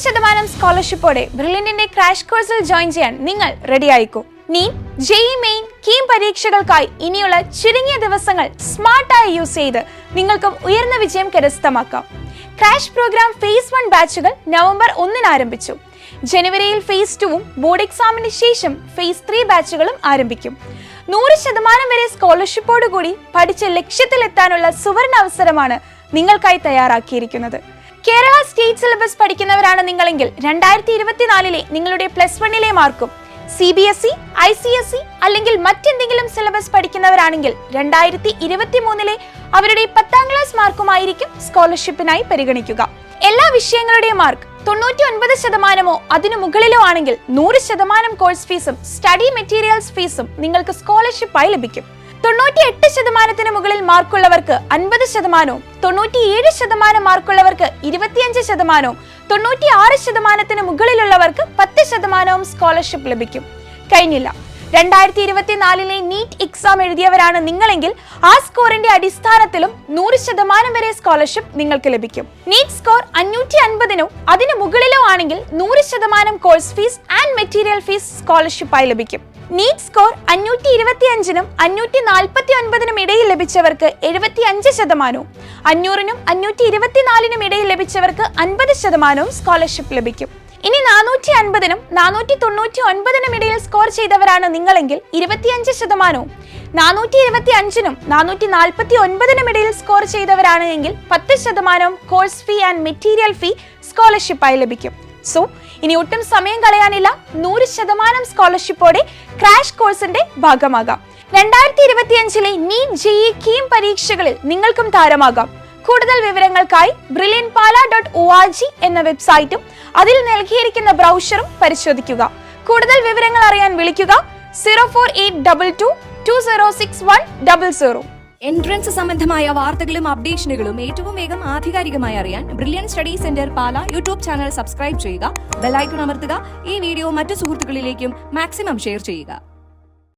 100% സ്കോളർഷിപ്പോടെ ബ്രില്യന്റിന്റെ crash കോഴ്സിൽ join ചെയ്യാൻ നിങ്ങൾ റെഡിയായിക്കോ. നീറ്റ്, ജെഇഇ മെയിൻ, കീം പരീക്ഷകൾക്കായി ഇനിയുള്ള ചുരുങ്ങിയ ദിവസങ്ങൾ സ്മാർട്ടായി യൂസ് ചെയ്ത് നിങ്ങൾക്കും ഉയർന്ന വിജയം കരസ്ഥമാക്കാം. ക്രാഷ് പ്രോഗ്രാം ഫേസ് 1 ബാച്ചുകൾ നവംബർ 1 ആരംഭിച്ചു. ജനുവരിയിൽ ഫേസ് 2ഉം ബോർഡ് എക്സാമിന് ശേഷം ഫേസ് 3 ബാച്ചുകളും ആരംഭിക്കും. 100% വരെ സ്കോളർഷിപ്പോടുകൂടി പഠിച്ച് ലക്ഷ്യത്തിലെത്താനുള്ള സുവർണ അവസരമാണ് നിങ്ങൾക്കായി തയ്യാറാക്കിയിരിക്കുന്നത്. കേരള സ്റ്റേറ്റ് സിലബസ് പഠിക്കുന്നവരാണ് നിങ്ങളെങ്കിൽ 2024 നിങ്ങളുടെ +1 മാർക്കും CBSE, ICSE അല്ലെങ്കിൽ മറ്റെന്തെങ്കിലും സിലബസ് പഠിക്കുന്നവരാണെങ്കിൽ 2023 അവരുടെ 10ാം ക്ലാസ് മാർക്കുമായിരിക്കും സ്കോളർഷിപ്പിനായി പരിഗണിക്കുക. എല്ലാ വിഷയങ്ങളുടെയും മാർക്ക് 99% അതിനു മുകളിലോ ആണെങ്കിൽ 100% കോഴ്സ് ഫീസും സ്റ്റഡി മെറ്റീരിയൽസ് ഫീസും നിങ്ങൾക്ക് സ്കോളർഷിപ്പായി ലഭിക്കും. 98% മുകളിൽ മാർക്കുള്ളവർക്ക് 50%, 97% മാർക്കുള്ളവർക്ക് 25%, 96% മുകളിലുള്ളവർക്ക് 10% സ്കോളർഷിപ്പ് ലഭിക്കും. കഴിഞ്ഞില്ല. 2024 നീറ്റ് എക്സാം എഴുതിയവരാണ് നിങ്ങളെങ്കിൽ ആ സ്കോറിന്റെ അടിസ്ഥാനത്തിലും 100% വരെ സ്കോളർഷിപ്പ് നിങ്ങൾക്ക് ലഭിക്കും. നീറ്റ് സ്കോർ 550 അതിനു മുകളിലോ ആണെങ്കിൽ 100% course fees and material fees സ്കോളർഷിപ്പായി ലഭിക്കും. നീറ്റ് സ്കോർ 525 549 ഇടയിൽ ലഭിച്ചവർക്ക് 75%, 500 524 ഇടയിൽ ലഭിച്ചവർക്ക് 50% സ്കോളർഷിപ്പ് ലഭിക്കും. ഇനി 450 499 ഇടയിൽ സ്കോർ ചെയ്തവരാണ് നിങ്ങളെങ്കിൽ 25%, 425 449 ഇടയിൽ സ്കോർ ചെയ്തവരാണ് എങ്കിൽ 10% കോഴ്സ് ഫീ ആൻഡ് മെറ്റീരിയൽ ഫീ സ്കോളർഷിപ്പായി ലഭിക്കും. സോ ഇനി ഒട്ടും സമയം കളയാനില്ല. 100% സ്കോളർഷിപ്പോടെ ക്രാഷ് കോഴ്സിന്റെ ഭാഗമാകാം. 2025 നീറ്റ്, ജെഇഇ, കീം പരീക്ഷകളിൽ നിങ്ങൾക്കും താരമാകാം. കൂടുതൽ വിവരങ്ങൾക്കായി brilliantpala.org എന്ന വെബ്സൈറ്റും അതിൽ നൽകിയിരിക്കുന്ന ബ്രൗഷറും പരിശോധിക്കുക. കൂടുതൽ വിവരങ്ങൾ അറിയാൻ വിളിക്കുക 04822 206100. എൻട്രൻസ് സംബന്ധമായ വാർത്തകളും അപ്ഡേഷനുകളും ഏറ്റവും വേഗം ആധികാരികമായി അറിയാൻ ബ്രില്യന്റ് സ്റ്റഡി സെന്റർ പാല യൂട്യൂബ് ചാനൽ സബ്സ്ക്രൈബ് ചെയ്യുക, ബെൽ ഐക്കൺ അമർത്തുക. ഈ വീഡിയോ മറ്റു സുഹൃത്തുക്കളിലേക്കും മാക്സിമം ഷെയർ ചെയ്യുക.